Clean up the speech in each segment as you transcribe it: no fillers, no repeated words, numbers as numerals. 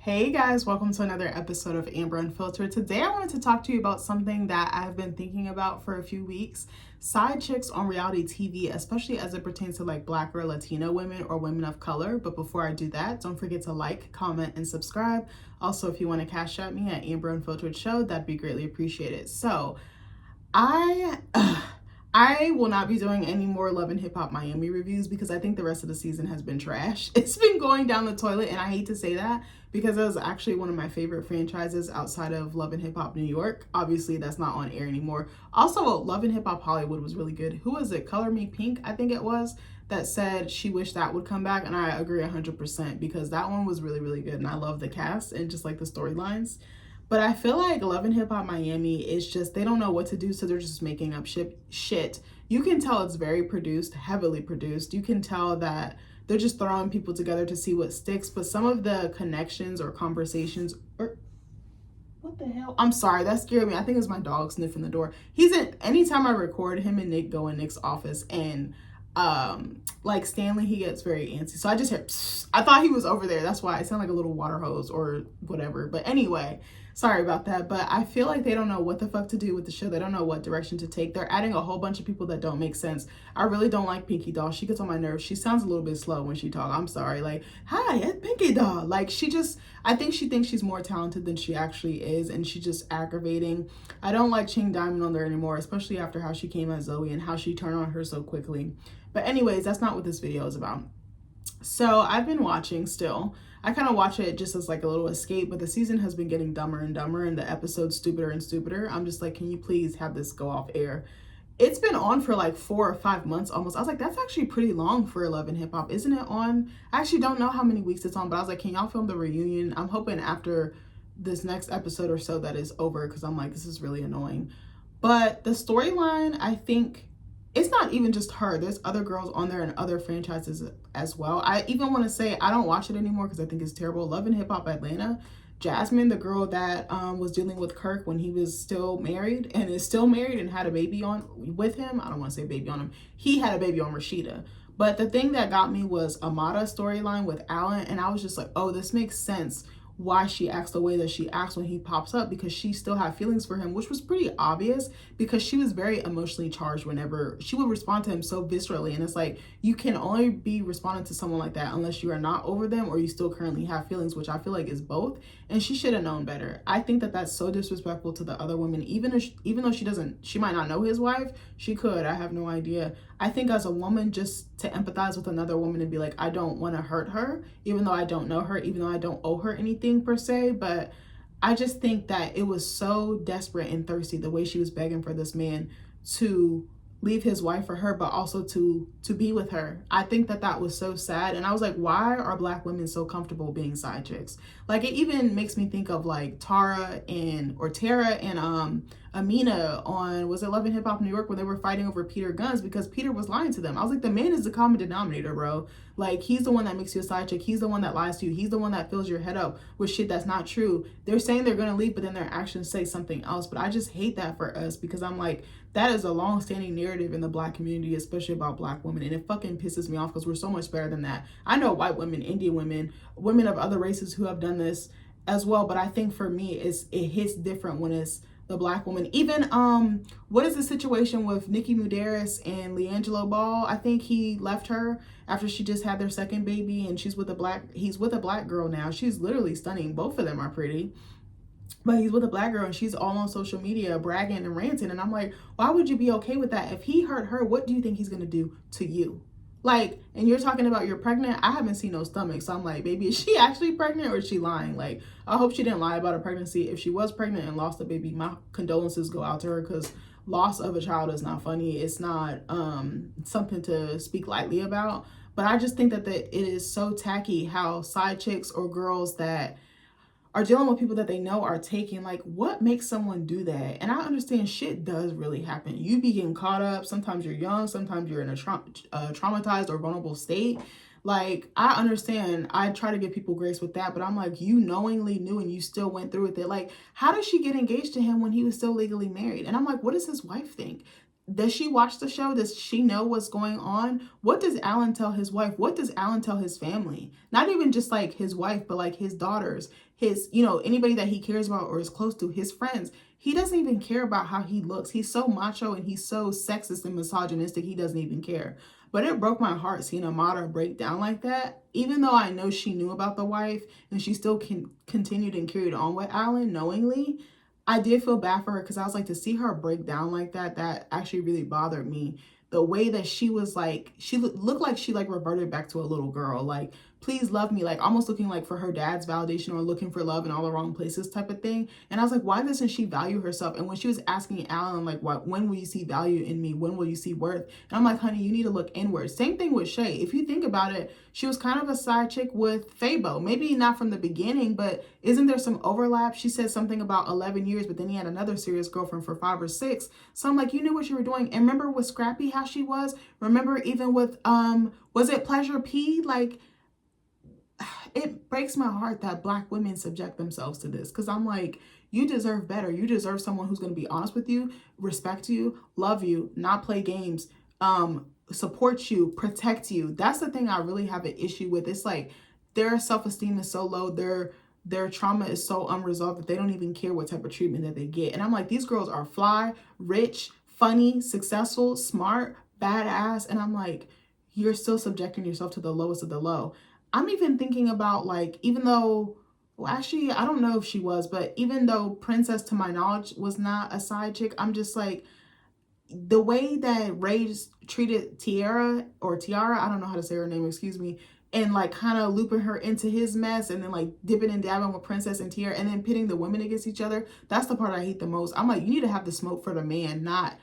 Hey guys, welcome to another episode of Amber Unfiltered. Today I wanted to talk to you about something that I've been thinking about for a few weeks. Side chicks on reality TV, especially as it pertains to like Black or Latino women or women of color. But before I do that, don't forget to like, comment, and subscribe. Also, if you want to cash at me at AmberUnfilteredShow, that'd be greatly appreciated. So I I will not be doing any more Love and Hip Hop Miami reviews because I think the rest of the season has been trash. It's been going down the toilet, and I hate to say that because it was actually one of my favorite franchises outside of Love and Hip Hop New York. Obviously, that's not on air anymore. Also, Love and Hip Hop Hollywood was really good. Who was it? Color Me Pink, I think it was, that said she wished that would come back, and I agree 100% because that one was really, really good, and I love the cast and just like the storylines. But I feel like Love and Hip Hop Miami is just, they don't know what to do, so they're just making up shit. You can tell it's very produced, heavily produced. You can tell that they're just throwing people together to see what sticks. But some of the connections or conversations, or what the hell? I'm sorry, that scared me. I think it's my dog sniffing the door. Anytime I record, him and Nick go in Nick's office, and like Stanley, he gets very antsy. So I just heard, psst. I thought he was over there. That's why it sounded like a little water hose or whatever. But anyway, sorry about that. But I feel like they don't know what the fuck to do with the show. They don't know what direction to take. They're adding a whole bunch of people that don't make sense. I really don't like Pinky Doll. She gets on my nerves. She sounds a little bit slow when she talks. I'm sorry. Like, hi, it's Pinky Doll. Like, I think she thinks she's more talented than she actually is, and she's just aggravating. I don't like Ching Diamond on there anymore, especially after how she came at Zoe and how she turned on her so quickly. But anyways, that's not what this video is about. So I've been watching still. I kind of watch it just as like a little escape, but the season has been getting dumber and dumber and the episodes stupider and stupider. I'm just like, can you please have this go off air? It's been on for like 4 or 5 months almost. I was like, that's actually pretty long for Love and Hip Hop. Isn't it on? I actually don't know how many weeks it's on, but I was like, can y'all film the reunion? I'm hoping after this next episode or so that is over, because I'm like, this is really annoying. But the storyline, I think, it's not even just her. There's other girls on there and other franchises as well. I even want to say I don't watch it anymore because I think it's terrible. Love and Hip Hop Atlanta. Jasmine, the girl that was dealing with Kirk when he was still married and is still married and had a baby on with him. I don't want to say baby on him. He had a baby on Rashida. But the thing that got me was Amada's storyline with Alan. And I was just like, oh, this makes sense why she acts the way that she acts when he pops up, because she still had feelings for him, which was pretty obvious because she was very emotionally charged whenever she would respond to him so viscerally. And it's like, you can only be responding to someone like that unless you are not over them or you still currently have feelings, which I feel like is both. And she should have known better. I think that that's so disrespectful to the other women, even though she might not know his wife. She could, I have no idea. I think as a woman, just to empathize with another woman and be like, I don't want to hurt her, even though I don't know her, even though I don't owe her anything per se. But I just think that it was so desperate and thirsty the way she was begging for this man to leave his wife for her, but also to be with her. I think that that was so sad. And I was like, why are Black women so comfortable being side chicks? Like, it even makes me think of like Tara and Amina on, was it Love and Hip Hop New York, when they were fighting over Peter Guns because Peter was lying to them. I was like, the man is the common denominator, bro. Like, he's the one that makes you a side chick. He's the one that lies to you. He's the one that fills your head up with shit that's not true. They're saying they're gonna leave, but then their actions say something else. But I just hate that for us, because I'm like, that is a long-standing narrative in the Black community, especially about Black women, and it fucking pisses me off because we're so much better than that. I know white women, Indian women, women of other races who have done this as well, but I think for me, it hits different when it's the Black woman. Even what is the situation with Nikki Muderis and LeAngelo Ball? I think he left her after she just had their second baby, and he's with a Black girl now. She's literally stunning. Both of them are pretty. But he's with a Black girl and she's all on social media bragging and ranting. And I'm like, why would you be okay with that? If he hurt her, what do you think he's going to do to you? Like, and you're talking about you're pregnant. I haven't seen no stomach. So I'm like, baby, is she actually pregnant or is she lying? Like, I hope she didn't lie about her pregnancy. If she was pregnant and lost a baby, my condolences go out to her, because loss of a child is not funny. It's not something to speak lightly about. But I just think that it is so tacky how side chicks or girls that are dealing with people that they know are taking, like, what makes someone do that? And I understand shit does really happen. You be getting caught up. Sometimes you're young. Sometimes you're in a traumatized or vulnerable state. Like, I understand. I try to give people grace with that, but I'm like, you knowingly knew and you still went through with it. Like, how did she get engaged to him when he was still legally married? And I'm like, what does his wife think? Does she watch the show? Does she know what's going on? What does Alan tell his wife? What does Alan tell his family? Not even just like his wife, but like his daughters, his, anybody that he cares about or is close to, his friends. He doesn't even care about how he looks. He's so macho and he's so sexist and misogynistic, he doesn't even care. But it broke my heart seeing Amada break down like that. Even though I know she knew about the wife and she still continued and carried on with Alan knowingly, I did feel bad for her because I was like, to see her break down like that, that actually really bothered me. The way that she was like, she looked like she like reverted back to a little girl. Like, please love me. Like almost looking like for her dad's validation or looking for love in all the wrong places type of thing. And I was like, why doesn't she value herself? And when she was asking Alan, like, when will you see value in me? When will you see worth? And I'm like, honey, you need to look inward. Same thing with Shay. If you think about it, she was kind of a side chick with Fabo. Maybe not from the beginning, but isn't there some overlap? She said something about 11 years, but then he had another serious girlfriend for 5 or 6. So I'm like, you knew what you were doing. And remember with Scrappy, how she was? Remember even with, was it Pleasure P? Like, it breaks my heart that Black women subject themselves to this. Because I'm like, you deserve better. You deserve someone who's going to be honest with you, respect you, love you, not play games, support you, protect you. That's the thing I really have an issue with. It's like their self-esteem is so low, their trauma is so unresolved that they don't even care what type of treatment that they get. And I'm like, these girls are fly, rich, funny, successful, smart, badass. And I'm like, you're still subjecting yourself to the lowest of the low. I'm even thinking about like, even though, well, actually, I don't know if she was, but even though Princess, to my knowledge, was not a side chick, I'm just like, the way that Ray treated Tiara, I don't know how to say her name, excuse me, and like kind of looping her into his mess and then like dipping and dabbing with Princess and Tiara and then pitting the women against each other. That's the part I hate the most. I'm like, you need to have the smoke for the man, not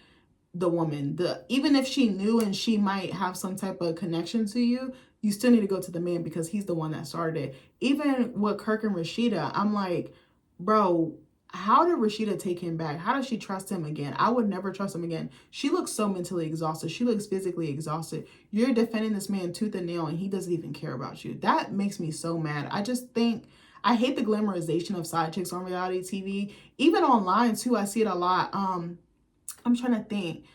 the woman. Even if she knew and she might have some type of connection to you, you still need to go to the man because he's the one that started it. Even with Kirk and Rashida, I'm like, bro, how did Rashida take him back? How does she trust him again? I would never trust him again. She looks so mentally exhausted. She looks physically exhausted. You're defending this man tooth and nail and he doesn't even care about you. That makes me so mad. I just think, I hate the glamorization of side chicks on reality TV. Even online too, I see it a lot. I'm trying to think,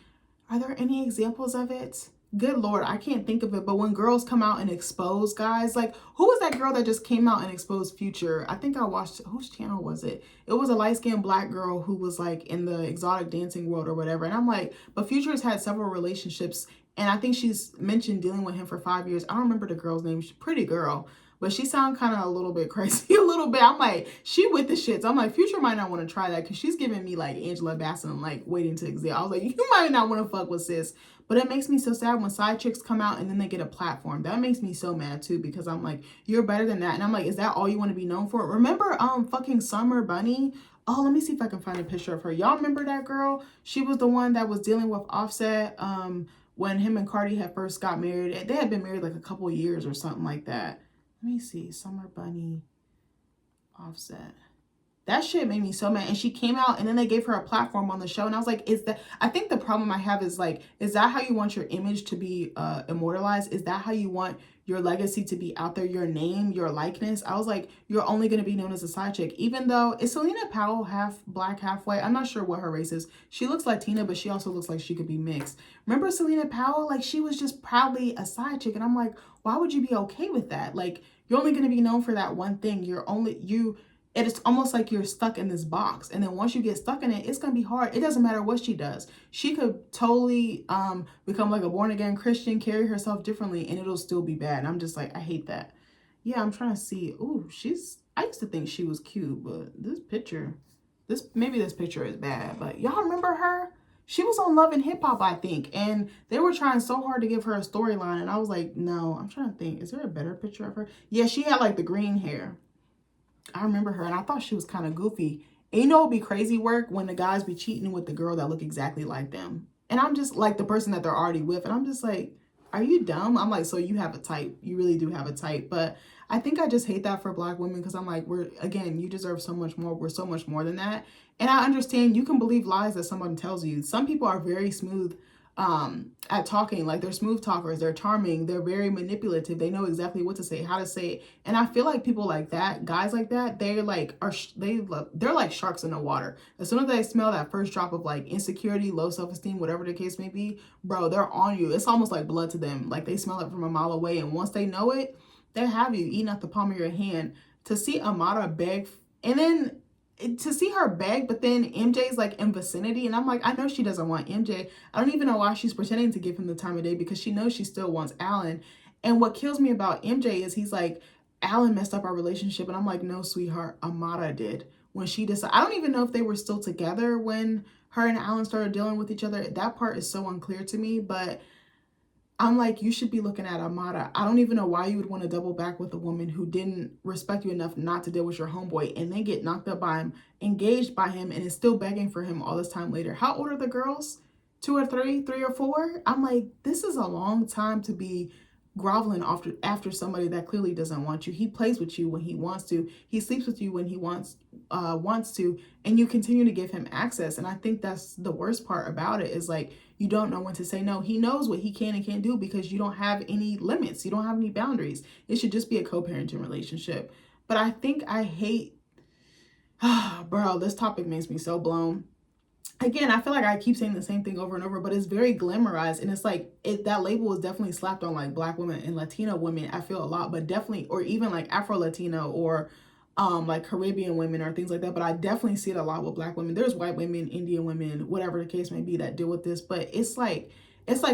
are there any examples of it? Good Lord, I can't think of it. But when girls come out and expose guys, like who was that girl that just came out and exposed Future? I think I watched, whose channel was it? It was a light-skinned Black girl who was like in the exotic dancing world or whatever. And I'm like, but Future's had several relationships. And I think she's mentioned dealing with him for 5 years. I don't remember the girl's name. She's a pretty girl. But she sounds kind of a little bit crazy, a little bit. I'm like, she with the shits. I'm like, Future might not want to try that because she's giving me like Angela Bassett and like waiting to exist. I was like, you might not want to fuck with sis. But it makes me so sad when side chicks come out and then they get a platform. That makes me so mad too because I'm like, you're better than that. And I'm like, is that all you want to be known for? Remember fucking Summer Bunny? Oh, let me see if I can find a picture of her. Y'all remember that girl? She was the one that was dealing with Offset when him and Cardi had first got married. They had been married like a couple years or something like that. Let me see. Summer Bunny, Offset. That shit made me so mad. And she came out and then they gave her a platform on the show. And I was like, I think the problem I have is like, is that how you want your image to be immortalized? Is that how you want your legacy to be out there? Your name, your likeness? I was like, you're only going to be known as a side chick. Even though, is Selena Powell half Black, half white? I'm not sure what her race is. She looks Latina, but she also looks like she could be mixed. Remember Selena Powell? Like she was just proudly a side chick. And I'm like, why would you be okay with that? Like, you're only going to be known for that one thing. It's almost like you're stuck in this box. And then once you get stuck in it, it's going to be hard. It doesn't matter what she does. She could totally become like a born again Christian, carry herself differently, and it'll still be bad. And I'm just like, I hate that. Yeah, I'm trying to see. Ooh, I used to think she was cute, but maybe this picture is bad. But y'all remember her? She was on Love and Hip Hop, I think. And they were trying so hard to give her a storyline. And I was like, no, I'm trying to think. Is there a better picture of her? Yeah, she had like the green hair. I remember her and I thought she was kind of goofy. And you know, it'd be crazy work when the guys be cheating with the girl that look exactly like them. And I'm just like the person that they're already with. And I'm just like, are you dumb? I'm like, so you have a type. You really do have a type. But I think I just hate that for Black women because I'm like, you deserve so much more. We're so much more than that. And I understand you can believe lies that someone tells you. Some people are very smooth at talking. Like, they're smooth talkers, they're charming, they're very manipulative, they know exactly what to say, how to say it. And I feel like people like that, guys like that, they're like they're like sharks in the water. As soon as they smell that first drop of like insecurity, low self-esteem, whatever the case may be, bro, they're on you. It's almost like blood to them. Like, they smell it from a mile away, and once they know it, they have you eating at the palm of your hand. To see Amara beg, and then to see her beg, but then MJ's like in vicinity, and I'm like, I know she doesn't want MJ. I don't even know why she's pretending to give him the time of day, because she knows she still wants Alan. And what kills me about MJ is he's like, Alan messed up our relationship, and I'm like, no, sweetheart, Amara did. When she decided, I don't even know if they were still together when her and Alan started dealing with each other. That part is so unclear to me, but I'm like, you should be looking at Amara. I don't even know why you would want to double back with a woman who didn't respect you enough not to deal with your homeboy, and then get knocked up by him, engaged by him, and is still begging for him all this time later. How old are the girls? 2 or 3, 3 or 4? I'm like, this is a long time to be groveling after somebody that clearly doesn't want you. He plays with you when he wants to. He sleeps with you when he wants to, and you continue to give him access. And I think that's the worst part about it, is like, you don't know when to say no. He knows what he can and can't do because you don't have any limits. You don't have any boundaries. It should just be a co-parenting relationship. But I think I hate, bro, this topic makes me so blown. Again, I feel like I keep saying the same thing over and over, but it's very glamorized. And it's like, that label is definitely slapped on like Black women and Latino women, I feel a lot, but definitely, or even like Afro-Latino or like Caribbean women or things like that. But I definitely see it a lot with Black women. There's white women, Indian women, whatever the case may be, that deal with this, but it's like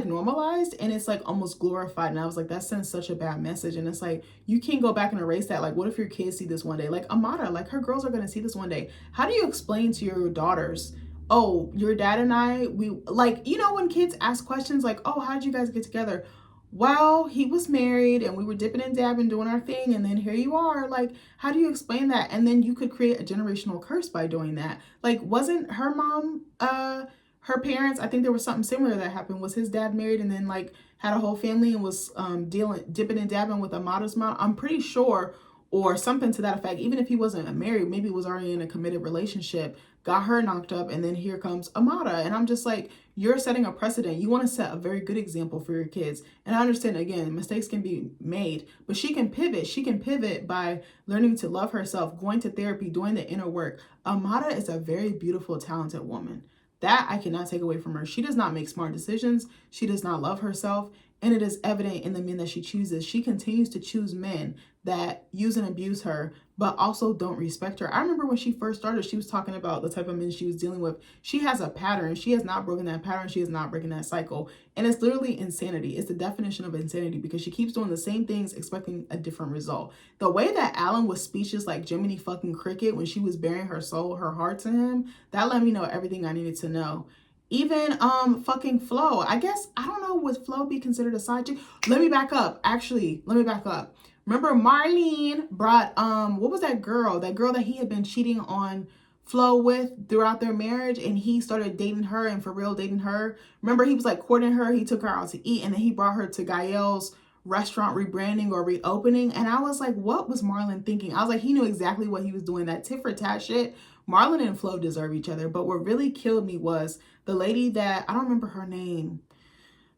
normalized, and it's like almost glorified. And I was like, that sends such a bad message. And it's like, you can't go back and erase that. Like, what if your kids see this one day? Like Amara, like, her girls are going to see this one day. How do you explain to your daughters, oh, your dad and I, we, like, you know, when kids ask questions like, oh, how did you guys get together? Well, he was married and we were dipping and dabbing, doing our thing, and then here you are. Like, how do you explain that? And then you could create a generational curse by doing that. Like, wasn't her mom, her parents, I think there was something similar that happened. Was his dad married and then like had a whole family and was dipping and dabbing with Amada's mom? I'm pretty sure, or something to that effect. Even if he wasn't married, maybe he was already in a committed relationship, got her knocked up, and then here comes Amada. And I'm just like, you're setting a precedent. You want to set a very good example for your kids. And I understand, again, mistakes can be made, but she can pivot. She can pivot by learning to love herself, going to therapy, doing the inner work. Amada is a very beautiful, talented woman. That I cannot take away from her. She does not make smart decisions. She does not love herself. And it is evident in the men that she chooses. She continues to choose men that use and abuse her, but also don't respect her. I remember when she first started, she was talking about the type of men she was dealing with. She has a pattern. She has not broken that pattern. She is not breaking that cycle. And it's literally insanity. It's the definition of insanity, because she keeps doing the same things, expecting a different result. The way that Alan was speechless like Jiminy fucking Cricket when she was bearing her soul, her heart to him, that let me know everything I needed to know. Even fucking Flo. I guess, I don't know, would Flo be considered a side chick? Let me back up. Actually, let me back up. Remember Marlene brought what was that girl? That girl that he had been cheating on Flo with throughout their marriage, and he started dating her, and for real dating her. Remember, he was like courting her, he took her out to eat, and then he brought her to Gael's restaurant rebranding or reopening. And I was like, what was Marlon thinking? I was like, he knew exactly what he was doing. That tit for tat shit. Marlon and Flo deserve each other. But what really killed me was the lady that, I don't remember her name.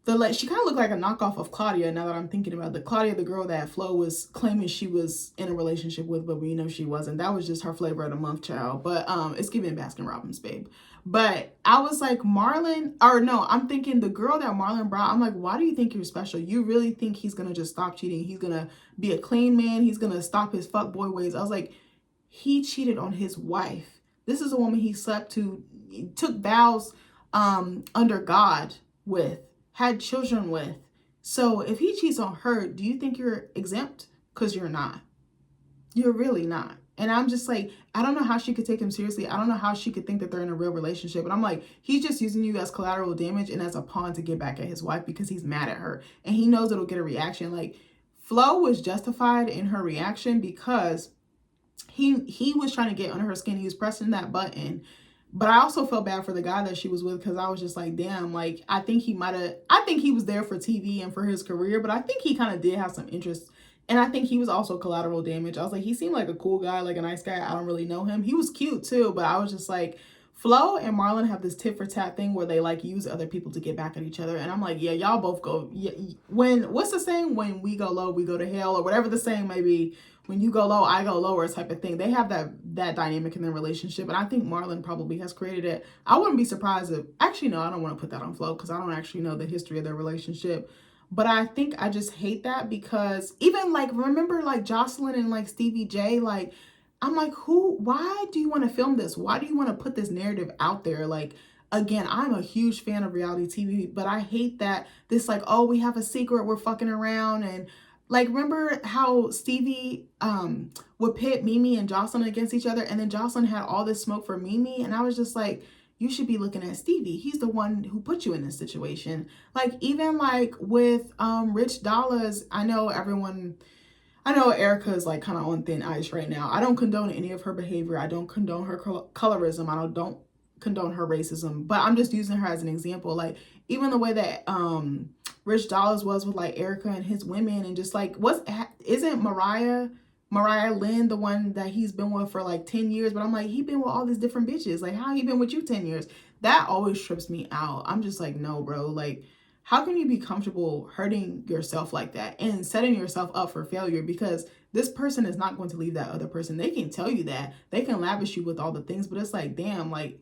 She kind of looked like a knockoff of Claudia, now that I'm thinking about it. Claudia, the girl that Flo was claiming she was in a relationship with, but we know she wasn't. That was just her flavor of the month, child. But it's giving Baskin Robbins, babe. But I was like, Marlon, or no, I'm thinking the girl that Marlon brought, I'm like, why do you think you're special? You really think he's going to just stop cheating? He's going to be a clean man? He's going to stop his fuckboy ways? I was like, he cheated on his wife. This is a woman he slept to, took vows under God with, had children with. So if he cheats on her, do you think you're exempt? Because you're not. You're really not. And I'm just like, I don't know how she could take him seriously. I don't know how she could think that they're in a real relationship. And I'm like, he's just using you as collateral damage and as a pawn to get back at his wife because he's mad at her. And he knows it'll get a reaction. Like, Flo was justified in her reaction because he was trying to get under her skin. He was pressing that button. But I also felt bad for the guy that she was with, because I was just like, damn, like, I think he was there for TV and for his career, but I think he kind of did have some interest. And I think he was also collateral damage. I was like, he seemed like a cool guy, like a nice guy. I don't really know him. He was cute too, but I was just like, Flo and Marlon have this tit for tat thing where they like use other people to get back at each other. And I'm like, yeah, y'all both go. Yeah, what's the saying? When we go low, we go to hell, or whatever the saying may be. When you go low, I go lower, type of thing. They have that dynamic in their relationship. And I think Marlon probably has created it. I wouldn't be surprised if, actually, no, I don't want to put that on Flo because I don't actually know the history of their relationship. But I think I just hate that because even like, remember like Jocelyn and like Stevie J, like, I'm like, why do you want to film this? Why do you want to put this narrative out there? Like, again, I'm a huge fan of reality TV, but I hate that this like, oh, we have a secret, we're fucking around. And like, remember how Stevie would pit Mimi and Jocelyn against each other, and then Jocelyn had all this smoke for Mimi, and I was just like, you should be looking at Stevie. He's the one who put you in this situation. Like, even like with Rich Dollars, I know Erica is like kind of on thin ice right now. I don't condone any of her behavior. I don't condone her colorism. I don't condone her racism, but I'm just using her as an example. Like, even the way that Rich Dollars was with like Erica and his women, and just like, isn't Mariah Lynn the one that he's been with for like 10 years? But I'm like, he been with all these different bitches. Like, how he been with you 10 years? That always trips me out. I'm just like, no, bro. Like, how can you be comfortable hurting yourself like that and setting yourself up for failure? Because this person is not going to leave that other person. They can tell you that. They can lavish you with all the things, but it's like, damn, like,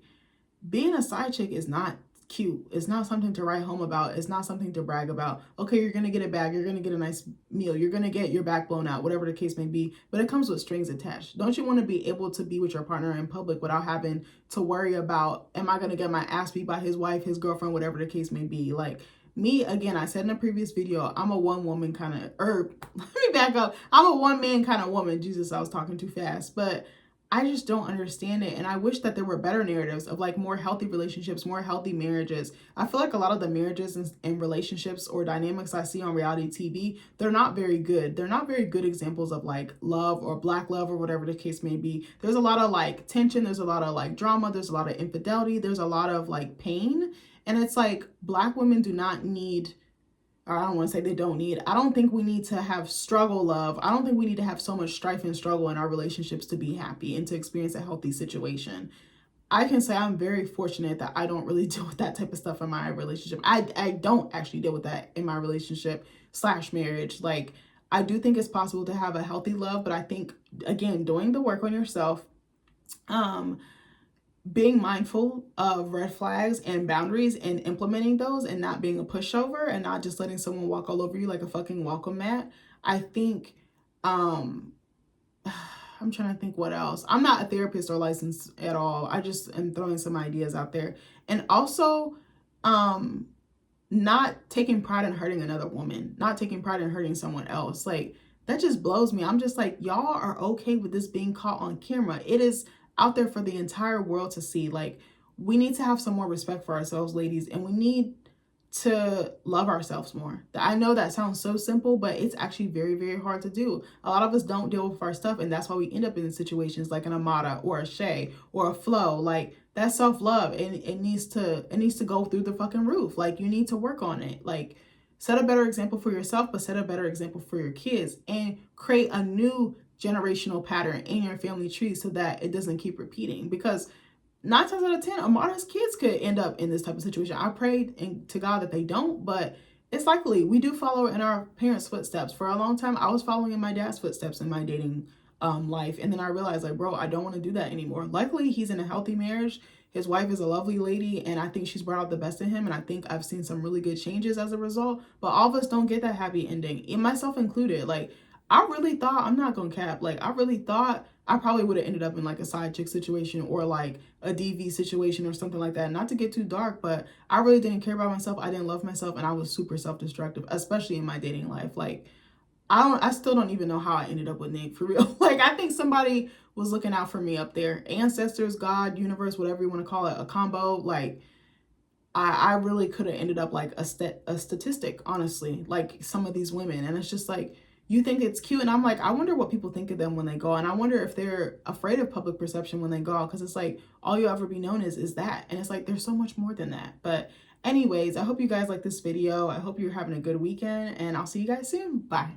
being a side chick is not cute. It's not something to write home about. It's not something to brag about. Okay, you're going to get a bag. You're going to get a nice meal. You're going to get your back blown out, whatever the case may be. But it comes with strings attached. Don't you want to be able to be with your partner in public without having to worry about, am I going to get my ass beat by his wife, his girlfriend, whatever the case may be? Like, me, again, I said in a previous video, I'm a one woman kind of, let me back up. I'm a one man kind of woman. Jesus, I was talking too fast. But I just don't understand it. And I wish that there were better narratives of like more healthy relationships, more healthy marriages. I feel like a lot of the marriages and relationships or dynamics I see on reality TV, they're not very good. They're not very good examples of like love or black love or whatever the case may be. There's a lot of like tension. There's a lot of like drama. There's a lot of infidelity. There's a lot of like pain. And it's like, black women do not need, or I don't want to say they don't need, I don't think we need to have struggle love. I don't think we need to have so much strife and struggle in our relationships to be happy and to experience a healthy situation. I can say I'm very fortunate that I don't really deal with that type of stuff in my relationship. I don't actually deal with that in my relationship / marriage. Like, I do think it's possible to have a healthy love, but I think, again, doing the work on yourself, being mindful of red flags and boundaries and implementing those and not being a pushover and not just letting someone walk all over you like a fucking welcome mat. I think, I'm trying to think what else. I'm not a therapist or licensed at all. I just am throwing some ideas out there. And also, not taking pride in hurting another woman, not taking pride in hurting someone else. Like, that just blows me. I'm just like, y'all are okay with this being caught on camera. It is out there for the entire world to see. Like, we need to have some more respect for ourselves, ladies, and we need to love ourselves more. I know that sounds so simple, but it's actually very, very hard to do. A lot of us don't deal with our stuff, and that's why we end up in situations like an Amada or a Shay or a Flo. Like, that's self-love, and it needs to go through the fucking roof. Like, you need to work on it. Like, set a better example for yourself, but set a better example for your kids, and create a new generational pattern in your family tree so that it doesn't keep repeating. Because 9 times out of 10, Amada's kids could end up in this type of situation. I prayed to God that they don't, but it's likely. We do follow in our parents' footsteps. For a long time, I was following in my dad's footsteps in my dating life. And then I realized, like, bro, I don't want to do that anymore. Luckily, he's in a healthy marriage. His wife is a lovely lady, and I think she's brought out the best in him. And I think I've seen some really good changes as a result. But all of us don't get that happy ending, and myself included. Like, I really thought, I'm not gonna cap, like, I really thought I probably would have ended up in like a side chick situation or like a DV situation or something like that. Not to get too dark, but I really didn't care about myself. I didn't love myself, and I was super self-destructive, especially in my dating life. Like, I still don't even know how I ended up with Nick, for real. Like, I think somebody was looking out for me up there. Ancestors, God, universe, whatever you want to call it, a combo. Like, I really could have ended up like a statistic, honestly, like some of these women. And it's just like, you think it's cute, and I'm like, I wonder what people think of them when they go, and I wonder if they're afraid of public perception when they go, because it's like, all you'll ever be known is that, and it's like, there's so much more than that. But anyways, I hope you guys like this video. I hope you're having a good weekend, and I'll see you guys soon. Bye.